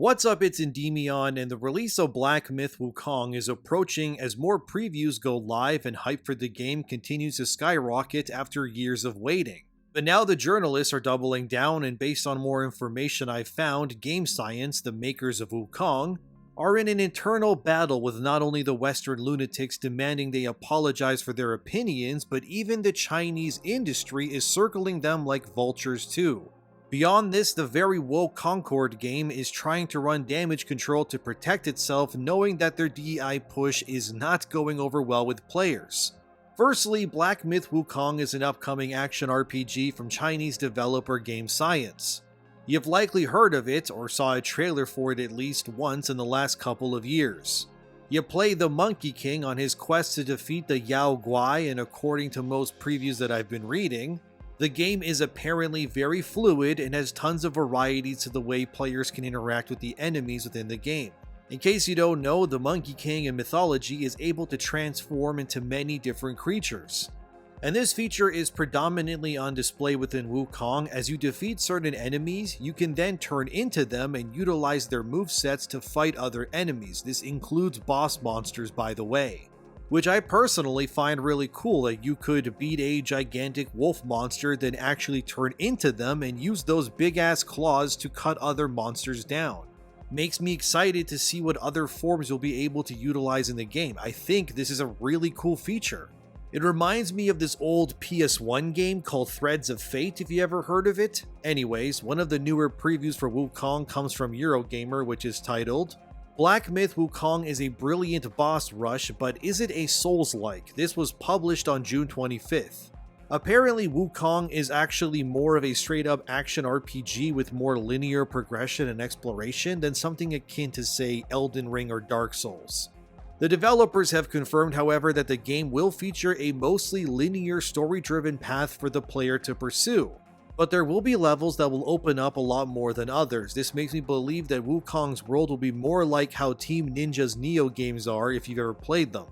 What's up, it's ENDYMION, and the release of Black Myth Wukong is approaching as more previews go live and hype for the game continues to skyrocket after years of waiting. But now the journalists are doubling down, and based on more information I've found, Game Science, the makers of Wukong, are in an internal battle with not only the Western lunatics demanding they apologize for their opinions, but even the Chinese industry is circling them like vultures too. Beyond this, the very woke Concord game is trying to run damage control to protect itself, knowing that their DEI push is not going over well with players. Firstly, Black Myth Wukong is an upcoming action RPG from Chinese developer Game Science. You've likely heard of it, or saw a trailer for it at least once in the last couple of years. You play the Monkey King on his quest to defeat the Yao Guai, and according to most previews that I've been reading, the game is apparently very fluid and has tons of varieties to the way players can interact with the enemies within the game. In case you don't know, the Monkey King in mythology is able to transform into many different creatures. And this feature is predominantly on display within Wukong. As you defeat certain enemies, you can then turn into them and utilize their movesets to fight other enemies. This includes boss monsters, by the way. Which I personally find really cool, that you could beat a gigantic wolf monster, then actually turn into them and use those big ass claws to cut other monsters down. Makes me excited to see what other forms you'll be able to utilize in the game. I think this is a really cool feature. It reminds me of this old PS1 game called Threads of Fate, if you ever heard of it. Anyways, one of the newer previews for Wukong comes from Eurogamer, which is titled, Black Myth Wukong is a brilliant boss rush, but is it a Souls-like? This was published on June 25th. Apparently, Wukong is actually more of a straight-up action RPG with more linear progression and exploration than something akin to, say, Elden Ring or Dark Souls. The developers have confirmed, however, that the game will feature a mostly linear story-driven path for the player to pursue. But there will be levels that will open up a lot more than others. This makes me believe that Wukong's world will be more like how Team Ninja's Nioh games are if you've ever played them,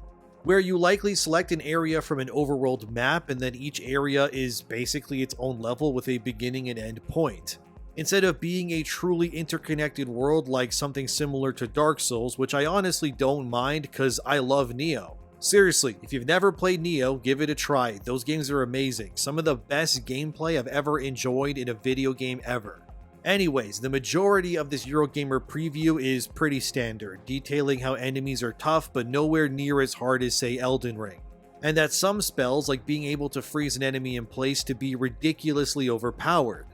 where you likely select an area from an overworld map and then each area is basically its own level with a beginning and end point, instead of being a truly interconnected world like something similar to Dark Souls, which I honestly don't mind because I love Nioh. Seriously, if you've never played Nioh, give it a try. Those games are amazing. Some of the best gameplay I've ever enjoyed in a video game ever. Anyways, the majority of this Eurogamer preview is pretty standard, detailing how enemies are tough but nowhere near as hard as, say, Elden Ring. And that some spells, like being able to freeze an enemy in place, to be ridiculously overpowered.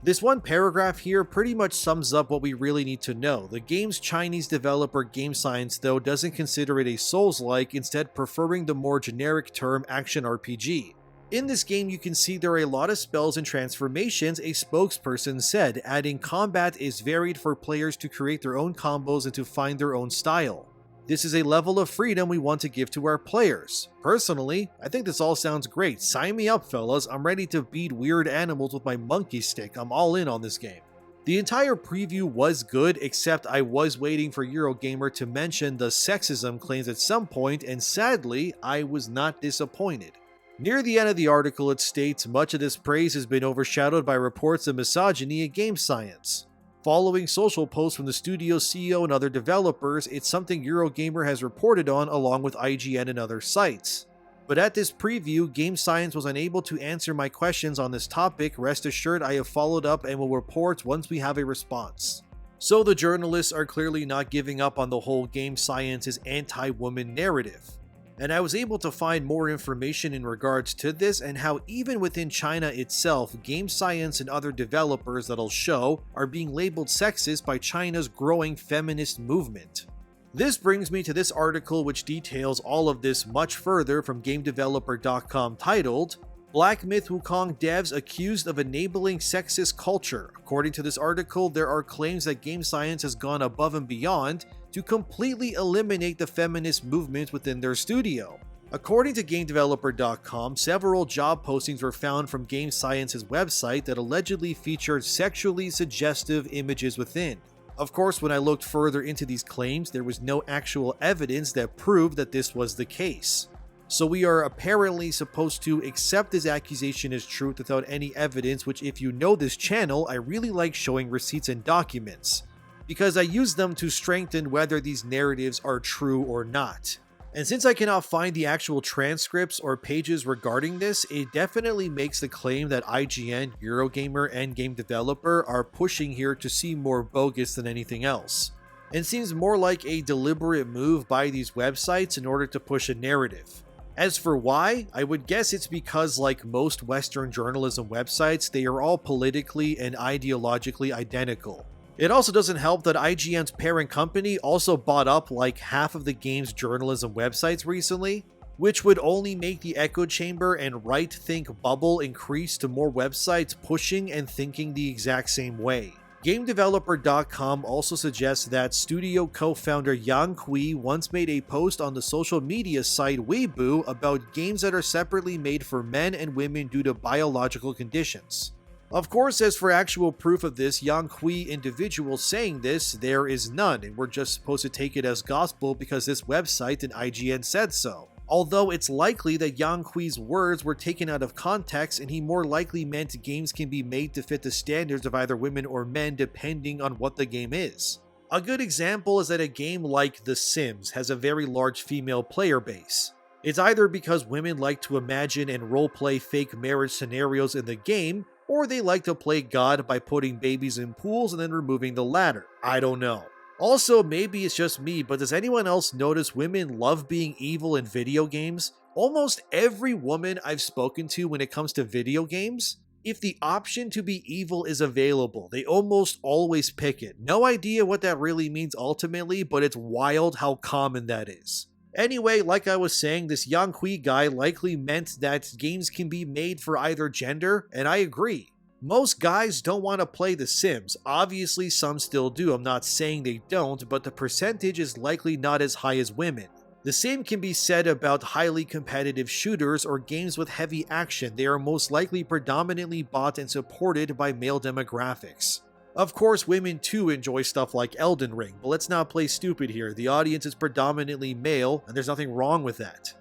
This one paragraph here pretty much sums up what we really need to know. The game's Chinese developer Game Science, though, doesn't consider it a Souls-like, instead preferring the more generic term action RPG. In this game, you can see there are a lot of spells and transformations, a spokesperson said, adding combat is varied for players to create their own combos and to find their own style. This is a level of freedom we want to give to our players. Personally, I think this all sounds great. Sign me up, fellas. I'm ready to beat weird animals with my monkey stick. I'm all in on this game. The entire preview was good, except I was waiting for Eurogamer to mention the sexism claims at some point, and sadly, I was not disappointed. Near the end of the article, it states much of this praise has been overshadowed by reports of misogyny at Game Science. Following social posts from the studio's CEO and other developers, it's something Eurogamer has reported on along with IGN and other sites. But at this preview, Game Science was unable to answer my questions on this topic. Rest assured, I have followed up and will report once we have a response. So the journalists are clearly not giving up on the whole Game Science's anti-woman narrative. And I was able to find more information in regards to this and how even within China itself, Game Science and other developers that I'll show are being labeled sexist by China's growing feminist movement. This brings me to this article which details all of this much further from GameDeveloper.com, titled, Black Myth Wukong devs accused of enabling sexist culture. According to this article, there are claims that Game Science has gone above and beyond to completely eliminate the feminist movement within their studio. According to GameDeveloper.com, several job postings were found from Game Science's website that allegedly featured sexually suggestive images within. Of course, when I looked further into these claims, there was no actual evidence that proved that this was the case. So we are apparently supposed to accept this accusation as truth without any evidence, which if you know this channel, I really like showing receipts and documents. because I use them to strengthen whether these narratives are true or not. And since I cannot find the actual transcripts or pages regarding this, it definitely makes the claim that IGN, Eurogamer, and Game Developer are pushing here to seem more bogus than anything else, and seems more like a deliberate move by these websites in order to push a narrative. As for why, I would guess it's because, like most Western journalism websites, they are all politically and ideologically identical. It also doesn't help that IGN's parent company also bought up like half of the game's journalism websites recently, which would only make the echo chamber and right-think bubble increase to more websites pushing and thinking the exact same way. GameDeveloper.com also suggests that studio co-founder Yang Kui once made a post on the social media site Weibo about games that are separately made for men and women due to biological conditions. Of course, as for actual proof of this Yang Kui individual saying this, there is none, and we're just supposed to take it as gospel because this website and IGN said so. Although it's likely that Yang Kui's words were taken out of context and he more likely meant games can be made to fit the standards of either women or men depending on what the game is. A good example is that a game like The Sims has a very large female player base. It's either because women like to imagine and roleplay fake marriage scenarios in the game, or they like to play God by putting babies in pools and then removing the ladder. I don't know. Also, maybe it's just me, but does anyone else notice women love being evil in video games? Almost every woman I've spoken to when it comes to video games, if the option to be evil is available, they almost always pick it. No idea what that really means ultimately, but it's wild how common that is. Anyway, like I was saying, this Yang Kui guy likely meant that games can be made for either gender, and I agree. Most guys don't want to play The Sims. Obviously, some still do. I'm not saying they don't, but the percentage is likely not as high as women. The same can be said about highly competitive shooters or games with heavy action. They are most likely predominantly bought and supported by male demographics. Of course, women too enjoy stuff like Elden Ring, but let's not play stupid here. The audience is predominantly male, and there's nothing wrong with that.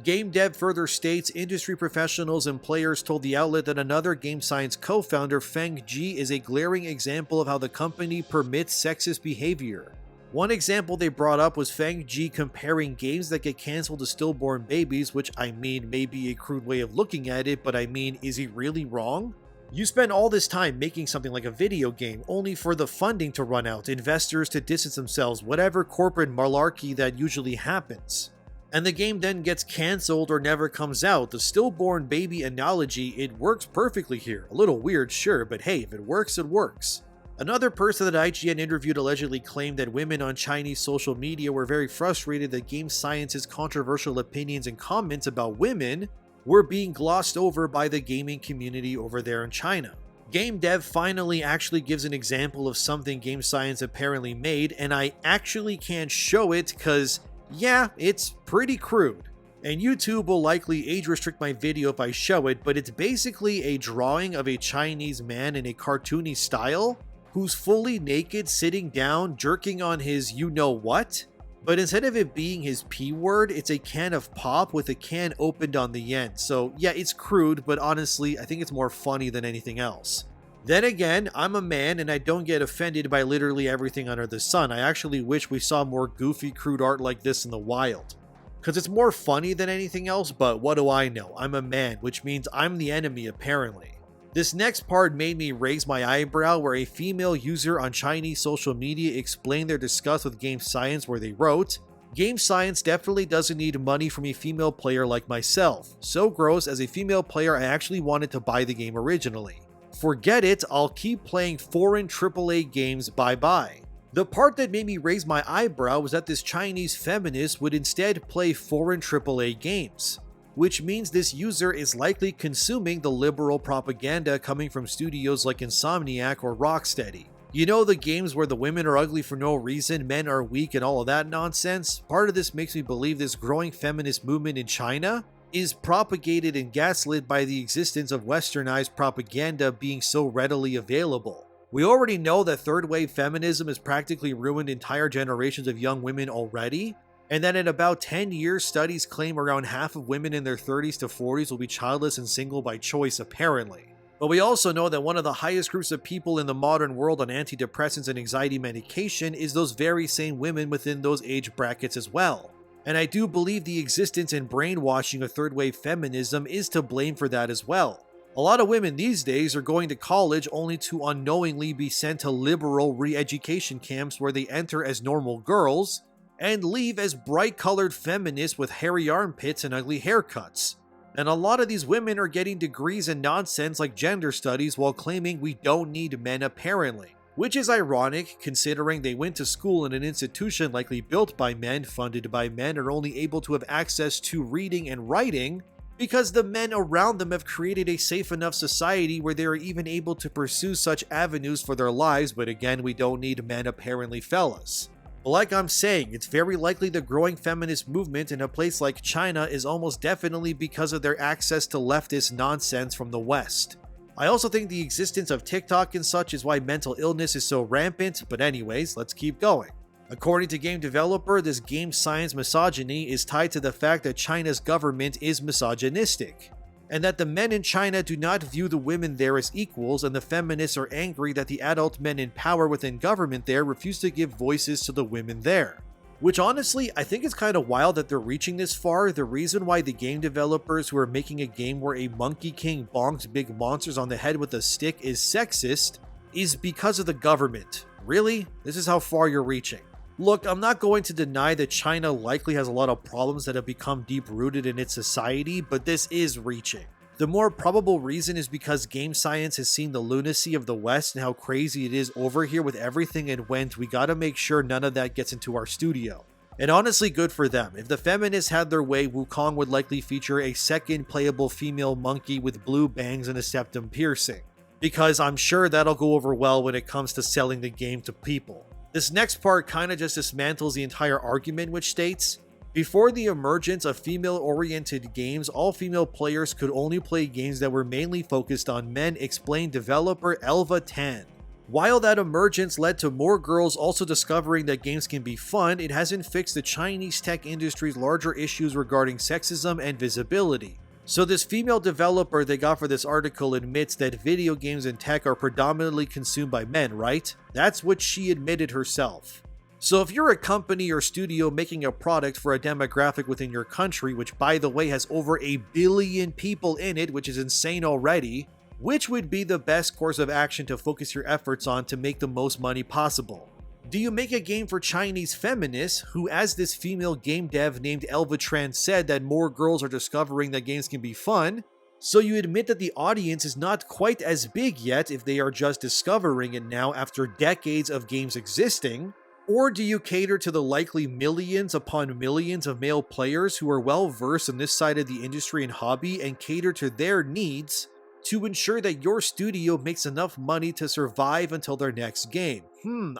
Game Dev further states industry professionals and players told the outlet that another Game Science co-founder, Feng Ji, is a glaring example of how the company permits sexist behavior. One example they brought up was Feng Ji comparing games that get cancelled to stillborn babies, which I mean may be a crude way of looking at it, but I mean, is he really wrong? You spend all this time making something like a video game only for the funding to run out, investors to distance themselves, whatever corporate malarkey that usually happens. And the game then gets cancelled or never comes out. The stillborn baby analogy, it works perfectly here. A little weird, sure, but hey, if it works, it works. Another person that IGN interviewed allegedly claimed that women on Chinese social media were very frustrated that Game Science's controversial opinions and comments about women were being glossed over by the gaming community over there in China. Game Dev finally actually gives an example of something Game Science apparently made, and I actually can't show it because, yeah, it's pretty crude. And YouTube will likely age restrict my video if I show it, but it's basically a drawing of a Chinese man in a cartoony style who's fully naked sitting down jerking on his you-know-what? But instead of it being his P word, it's a can of pop with a can opened on the end. So yeah, it's crude, but honestly, I think it's more funny than anything else. Then again, I'm a man and I don't get offended by literally everything under the sun. I actually wish we saw more goofy, crude art like this in the wild. Because it's more funny than anything else, but what do I know? I'm a man, which means I'm the enemy apparently. This next part made me raise my eyebrow, where a female user on Chinese social media explained their disgust with Game Science, where they wrote, "Game Science definitely doesn't need money from a female player like myself. So gross, as a female player I actually wanted to buy the game originally. Forget it, I'll keep playing foreign AAA games, bye bye." The part that made me raise my eyebrow was that this Chinese feminist would instead play foreign AAA games, which means this user is likely consuming the liberal propaganda coming from studios like Insomniac or Rocksteady. You know, the games where the women are ugly for no reason, men are weak, and all of that nonsense? Part of this makes me believe this growing feminist movement in China is propagated and gaslit by the existence of westernized propaganda being so readily available. We already know that third-wave feminism has practically ruined entire generations of young women already, and that in about 10 years, studies claim around half of women in their 30s to 40s will be childless and single by choice, apparently. But we also know that one of the highest groups of people in the modern world on antidepressants and anxiety medication is those very same women within those age brackets as well. And I do believe the existence and brainwashing of third-wave feminism is to blame for that as well. A lot of women these days are going to college only to unknowingly be sent to liberal re-education camps where they enter as normal girls and leave as bright-colored feminists with hairy armpits and ugly haircuts. And a lot of these women are getting degrees in nonsense like gender studies while claiming we don't need men apparently. Which is ironic considering they went to school in an institution likely built by men, funded by men, are only able to have access to reading and writing because the men around them have created a safe enough society where they are even able to pursue such avenues for their lives, but again, we don't need men apparently, fellas. But like I'm saying, it's very likely the growing feminist movement in a place like China is almost definitely because of their access to leftist nonsense from the West. I also think the existence of TikTok and such is why mental illness is so rampant, but anyways, let's keep going. According to game developer, this game science misogyny is tied to the fact that China's government is misogynistic, and that the men in China do not view the women there as equals, and the feminists are angry that the adult men in power within government there refuse to give voices to the women there. Which honestly, I think it's kind of wild that they're reaching this far. The reason why the game developers who are making a game where a monkey king bonks big monsters on the head with a stick is sexist is because of the government. Really? This is how far you're reaching. Look, I'm not going to deny that China likely has a lot of problems that have become deep-rooted in its society, but this is reaching. The more probable reason is because game science has seen the lunacy of the West and how crazy it is over here with everything and went, we gotta make sure none of that gets into our studio. And honestly, good for them. If the feminists had their way, Wukong would likely feature a second playable female monkey with blue bangs and a septum piercing. Because I'm sure that'll go over well when it comes to selling the game to people. This next part kinda just dismantles the entire argument, which states, before the emergence of female-oriented games, all female players could only play games that were mainly focused on men, explained developer Elva Tan. While that emergence led to more girls also discovering that games can be fun, it hasn't fixed the Chinese tech industry's larger issues regarding sexism and visibility. So this female developer they got for this article admits that video games and tech are predominantly consumed by men, right? That's what she admitted herself. So if you're a company or studio making a product for a demographic within your country, which by the way has over 1 billion people in it, which is insane already, which would be the best course of action to focus your efforts on to make the most money possible? Do you make a game for Chinese feminists who, as this female game dev named Elvatran said, that more girls are discovering that games can be fun, so you admit that the audience is not quite as big yet if they are just discovering it now after decades of games existing? Or do you cater to the likely millions upon millions of male players who are well versed in this side of the industry and hobby and cater to their needs to ensure that your studio makes enough money to survive until their next game?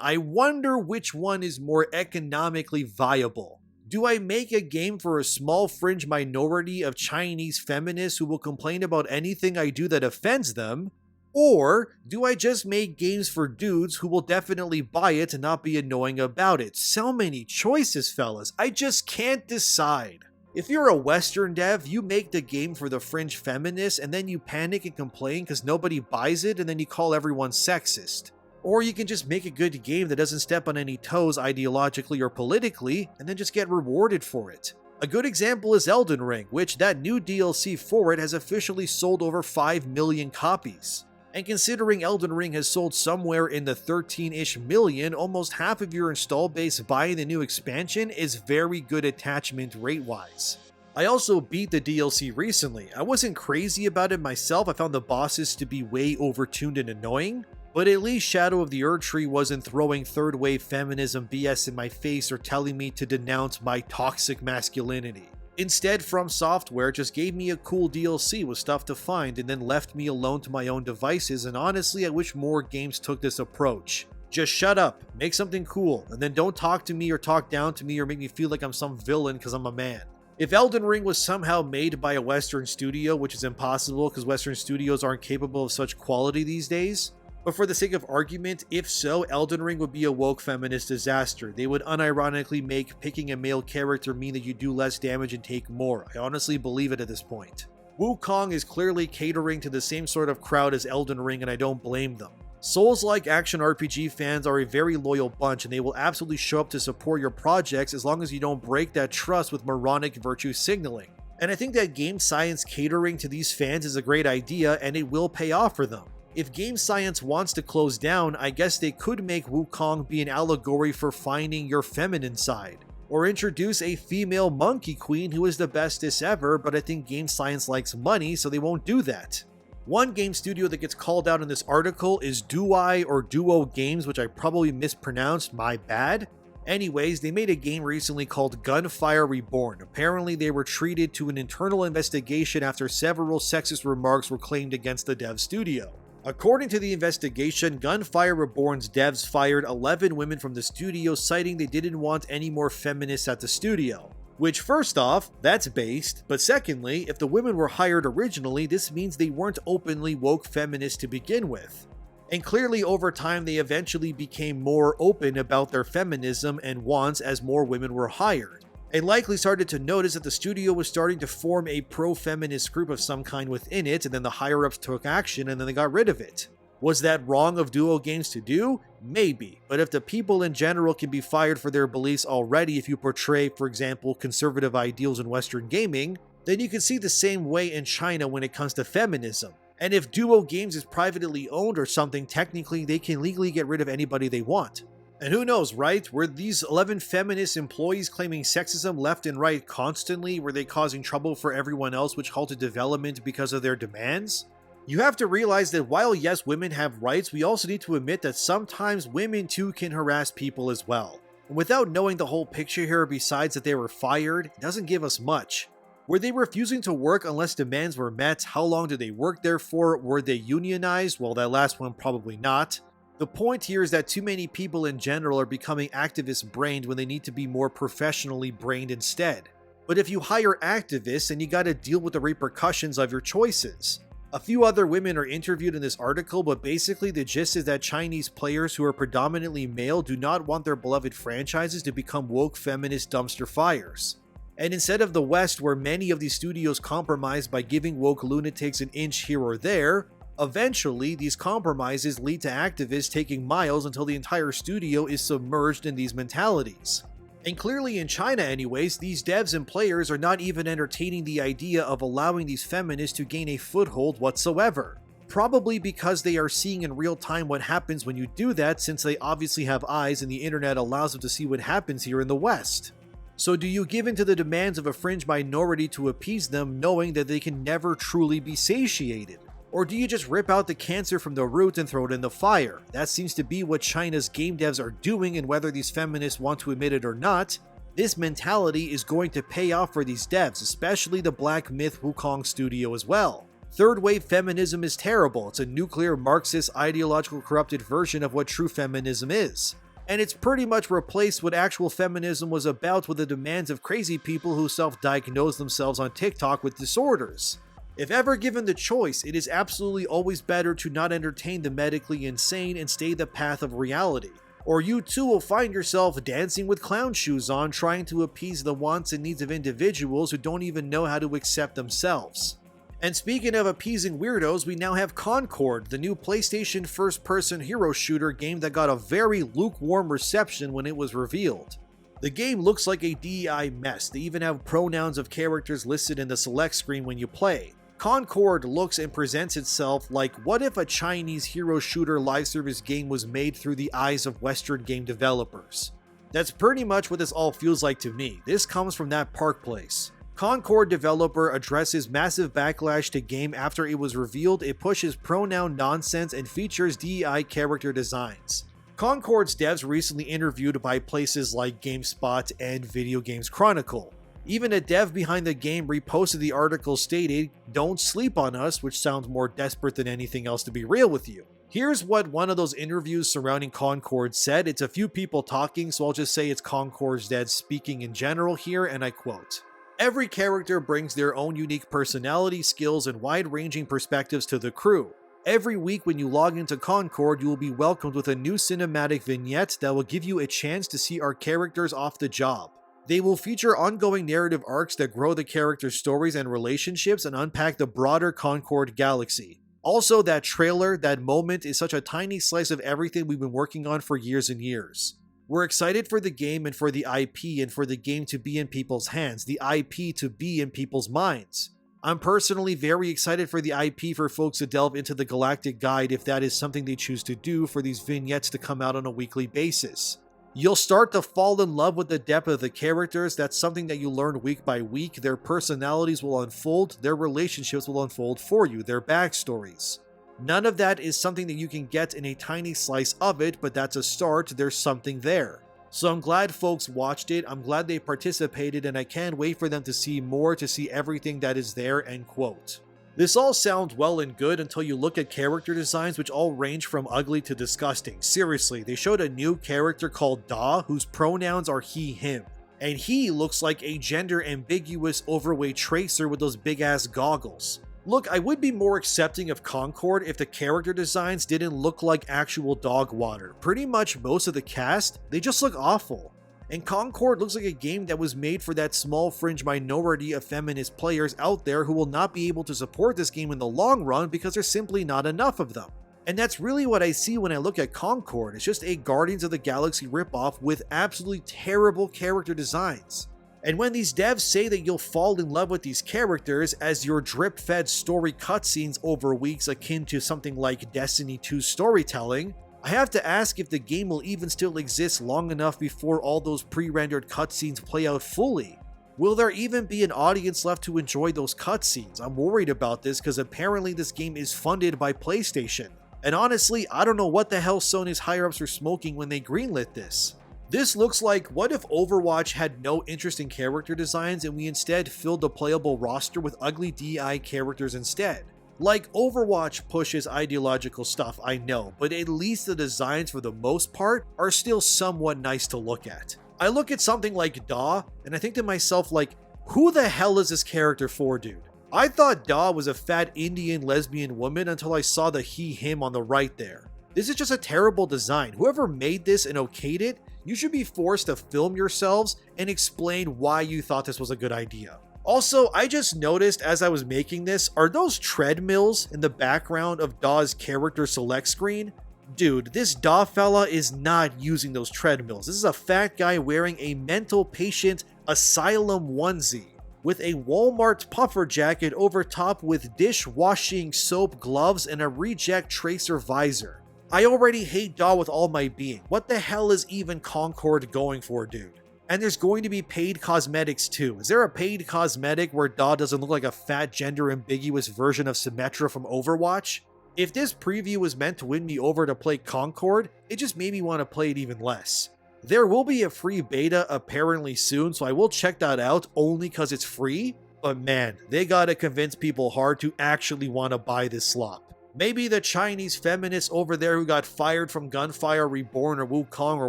I wonder which one is more economically viable. Do I make a game for a small fringe minority of Chinese feminists who will complain about anything I do that offends them? Or do I just make games for dudes who will definitely buy it and not be annoying about it? So many choices, fellas. I just can't decide. If you're a Western dev, you make the game for the fringe feminists and then you panic and complain because nobody buys it and then you call everyone sexist. Or you can just make a good game that doesn't step on any toes ideologically or politically and then just get rewarded for it. A good example is Elden Ring, which that new DLC for it has officially sold over 5 million copies. And considering Elden Ring has sold somewhere in the 13-ish million, almost half of your install base buying the new expansion is very good attachment rate-wise. I also beat the DLC recently. I wasn't crazy about it myself, I found the bosses to be way overtuned and annoying, but at least Shadow of the Erdtree wasn't throwing third-wave feminism BS in my face or telling me to denounce my toxic masculinity. Instead, From Software just gave me a cool DLC with stuff to find and then left me alone to my own devices, and honestly I wish more games took this approach. Just shut up, make something cool, and then don't talk to me or talk down to me or make me feel like I'm some villain because I'm a man. If Elden Ring was somehow made by a Western studio, which is impossible because Western studios aren't capable of such quality these days, but for the sake of argument, if so, Elden Ring would be a woke feminist disaster. They would unironically make picking a male character mean that you do less damage and take more. I honestly believe it at this point. Wukong is clearly catering to the same sort of crowd as Elden Ring, and I don't blame them. Souls-like action RPG fans are a very loyal bunch, and they will absolutely show up to support your projects as long as you don't break that trust with moronic virtue signaling. And I think that Game Science catering to these fans is a great idea, and it will pay off for them. If Game Science wants to close down, I guess they could make Wukong be an allegory for finding your feminine side. Or introduce a female monkey queen who is the bestest ever, but I think Game Science likes money, so they won't do that. One game studio that gets called out in this article is Duo Games, which I probably mispronounced, my bad. Anyways, they made a game recently called Gunfire Reborn. Apparently they were treated to an internal investigation after several sexist remarks were claimed against the dev studio. According to the investigation, Gunfire Reborn's devs fired 11 women from the studio, citing they didn't want any more feminists at the studio. Which, first off, that's based, but secondly, if the women were hired originally, this means they weren't openly woke feminists to begin with. And clearly over time they eventually became more open about their feminism and wants as more women were hired. And likely started to notice that the studio was starting to form a pro-feminist group of some kind within it, and then the higher-ups took action and then they got rid of it. Was that wrong of Duo Games to do? Maybe, but if the people in general can be fired for their beliefs already if you portray, for example, conservative ideals in Western gaming, then you can see the same way in China when it comes to feminism. And if Duo Games is privately owned or something, technically they can legally get rid of anybody they want. And who knows, right? Were these 11 feminist employees claiming sexism left and right constantly? Were they causing trouble for everyone else, which halted development because of their demands? You have to realize that while yes, women have rights, we also need to admit that sometimes women too can harass people as well. And without knowing the whole picture here, besides that they were fired, it doesn't give us much. Were they refusing to work unless demands were met? How long did they work there for? Were they unionized? Well, that last one probably not. The point here is that too many people in general are becoming activist-brained when they need to be more professionally brained instead. But if you hire activists, then you gotta deal with the repercussions of your choices. A few other women are interviewed in this article, but basically the gist is that Chinese players who are predominantly male do not want their beloved franchises to become woke feminist dumpster fires. And instead of the West, where many of these studios compromise by giving woke lunatics an inch here or there, eventually these compromises lead to activists taking miles until the entire studio is submerged in these mentalities. And clearly in China anyways, these devs and players are not even entertaining the idea of allowing these feminists to gain a foothold whatsoever. Probably because they are seeing in real time what happens when you do that, since they obviously have eyes and the internet allows them to see what happens here in the West. So do you give in to the demands of a fringe minority to appease them, knowing that they can never truly be satiated? Or do you just rip out the cancer from the root and throw it in the fire? That seems to be what China's game devs are doing, and whether these feminists want to admit it or not, this mentality is going to pay off for these devs, especially the Black Myth Wukong studio as well. Third wave feminism is terrible. It's a nuclear Marxist ideological corrupted version of what true feminism is. And it's pretty much replaced what actual feminism was about with the demands of crazy people who self-diagnose themselves on TikTok with disorders. If ever given the choice, it is absolutely always better to not entertain the medically insane and stay the path of reality. Or you too will find yourself dancing with clown shoes on, trying to appease the wants and needs of individuals who don't even know how to accept themselves. And speaking of appeasing weirdos, we now have Concord, the new PlayStation first-person hero shooter game that got a very lukewarm reception when it was revealed. The game looks like a DEI mess. They even have pronouns of characters listed in the select screen when you play. Concord looks and presents itself like, what if a Chinese hero shooter live service game was made through the eyes of Western game developers? That's pretty much what this all feels like to me. This comes from that Park Place. Concord developer addresses massive backlash to game after it was revealed it pushes pronoun nonsense and features DEI character designs. Concord's devs recently interviewed by places like GameSpot and Video Games Chronicle. Even a dev behind the game reposted the article stating, "Don't sleep on us," which sounds more desperate than anything else, to be real with you. Here's what one of those interviews surrounding Concord said. It's a few people talking, so I'll just say it's Concord's devs speaking in general here, and I quote, "Every character brings their own unique personality, skills, and wide-ranging perspectives to the crew. Every week when you log into Concord, you will be welcomed with a new cinematic vignette that will give you a chance to see our characters off the job. They will feature ongoing narrative arcs that grow the characters' stories and relationships and unpack the broader Concord galaxy. Also, that trailer, that moment, is such a tiny slice of everything we've been working on for years and years. We're excited for the game and for the IP and for the game to be in people's hands, the IP to be in people's minds. I'm personally very excited for the IP for folks to delve into the Galactic Guide if that is something they choose to do, for these vignettes to come out on a weekly basis. You'll start to fall in love with the depth of the characters. That's something that you learn week by week. Their personalities will unfold, their relationships will unfold for you, their backstories. None of that is something that you can get in a tiny slice of it, but that's a start. There's something there. So I'm glad folks watched it, I'm glad they participated, and I can't wait for them to see more, to see everything that is there, end quote. This all sounds well and good until you look at character designs, which all range from ugly to disgusting. Seriously, they showed a new character called Da, whose pronouns are he, him. And he looks like a gender-ambiguous overweight tracer with those big-ass goggles. Look, I would be more accepting of Concord if the character designs didn't look like actual dog water. Pretty much most of the cast, they just look awful. And Concord looks like a game that was made for that small fringe minority of feminist players out there who will not be able to support this game in the long run because there's simply not enough of them. And that's really what I see when I look at Concord. It's just a Guardians of the Galaxy ripoff with absolutely terrible character designs. And when these devs say that you'll fall in love with these characters as your drip-fed story cutscenes over weeks akin to something like Destiny 2 storytelling, I have to ask if the game will even still exist long enough before all those pre-rendered cutscenes play out fully. Will there even be an audience left to enjoy those cutscenes? I'm worried about this because apparently this game is funded by PlayStation. And honestly, I don't know what the hell Sony's higher-ups were smoking when they greenlit this. This looks like, what if Overwatch had no interesting character designs and we instead filled the playable roster with ugly DI characters instead? Like, Overwatch pushes ideological stuff, I know, but at least the designs for the most part are still somewhat nice to look at. I look at something like Da, and I think to myself like, who the hell is this character for, dude? I thought Da was a fat Indian lesbian woman until I saw the he-him on the right there. This is just a terrible design. Whoever made this and okayed it, you should be forced to film yourselves and explain why you thought this was a good idea. Also, I just noticed as I was making this, are those treadmills in the background of Da's character select screen? Dude, this Da fella is not using those treadmills. This is a fat guy wearing a mental patient asylum onesie with a Walmart puffer jacket over top with dishwashing soap gloves and a reject tracer visor. I already hate Da with all my being. What the hell is even Concord going for, dude? And there's going to be paid cosmetics too. Is there a paid cosmetic where Da doesn't look like a fat gender-ambiguous version of Symmetra from Overwatch? If this preview was meant to win me over to play Concord, it just made me want to play it even less. There will be a free beta apparently soon, so I will check that out only because it's free. But man, they gotta convince people hard to actually want to buy this slop. Maybe the Chinese feminists over there who got fired from Gunfire Reborn or Wukong are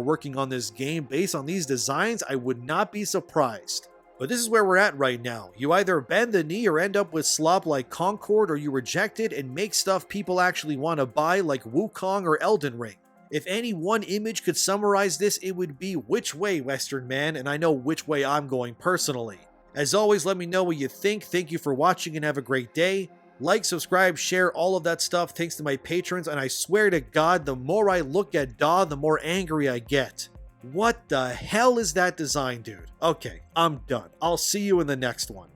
working on this game based on these designs. I would not be surprised. But this is where we're at right now. You either bend the knee or end up with slop like Concord, or you reject it and make stuff people actually want to buy like Wukong or Elden Ring. If any one image could summarize this, it would be which way, Western man, and I know which way I'm going personally. As always, let me know what you think. Thank you for watching and have a great day. Like, subscribe, share, all of that stuff thanks to my patrons, and I swear to God, the more I look at Da, the more angry I get. What the hell is that design, dude? Okay, I'm done. I'll see you in the next one.